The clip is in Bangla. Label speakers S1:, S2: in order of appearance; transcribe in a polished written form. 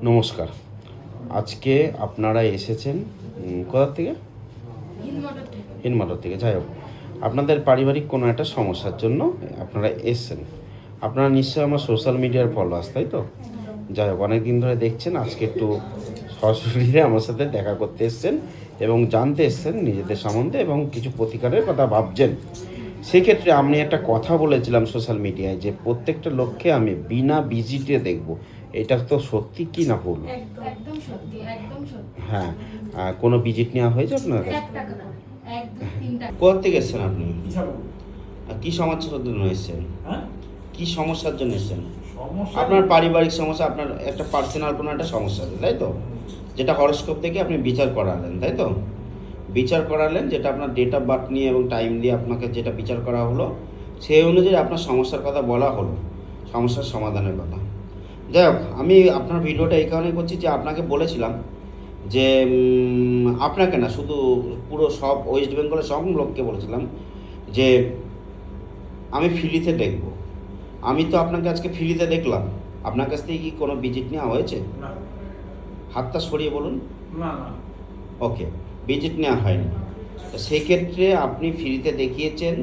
S1: নমস্কার। আজকে আপনারা এসেছেন কোথা থেকে? হিনমটর থেকে। যাই হোক, আপনাদের পারিবারিক কোনো একটা সমস্যার জন্য আপনারা এসছেন। আপনারা নিশ্চয়ই আমার সোশ্যাল মিডিয়ার ফলোয়ার্স, তাই তো? যাই হোক, অনেক দিন ধরে দেখছেন, আজকে একটু সশরীরে আমার সাথে দেখা করতে এসছেন এবং জানতে এসছেন নিজেদের সম্বন্ধে এবং কিছু প্রতিকারের কথা ভাবছেন। সেক্ষেত্রে আমি একটা কথা বলেছিলাম সোশ্যাল মিডিয়ায় যে প্রত্যেকটা লোককে আমি বিনা ভিজিটে দেখব। এটা তো সত্যি কি না ভুল?
S2: একদম সত্যি, একদম সত্যি।
S1: হ্যাঁ, কোনো ভিজিট নেওয়া হয়েছে আপনার কাছে?
S2: ১ টাকা করে। ১, ২, ৩ টাকা।
S1: কোথা থেকে এসেছেন আপনি?
S3: ইচ্ছা
S1: কি সমস্যার জন্য এসেছেন?
S3: হ্যাঁ
S1: কি সমস্যার জন্য এসেছেন?
S3: সমস্যা
S1: আপনার পারিবারিক সমস্যা, আপনার একটা পার্সোনাল কোনো একটা সমস্যা আছে, তাই তো? যেটা হরোস্কোপ থেকে আপনি বিচার করালেন, তাই তো? বিচার করালেন, যেটা আপনার ডেট অফ বার্থ নিয়ে এবং টাইম দিয়ে আপনাকে যেটা বিচার করা হলো, সেই অনুযায়ী আপনার সমস্যার কথা বলা হলো, সমস্যার সমাধানের কথা। যাই হোক, আমি আপনার ভিডিওটা এই কারণেই করছি যে আপনাকে বলেছিলাম যে আপনাকে না, শুধু পুরো সব ওয়েস্ট বেঙ্গলের সব লোককে বলেছিলাম যে আমি ফ্রিতে দেখব। আমি তো আপনাকে আজকে ফ্রিতে দেখলাম, আপনার কাছ থেকে কি কোনো ভিজিট নেওয়া হয়েছে?
S3: না
S1: হাতটা সরিয়ে বলুন।
S3: না না
S1: ওকে, ভিজিট নেওয়া হয়নি। তো সেই ক্ষেত্রে আপনি ফ্রিতে দেখিয়েছেন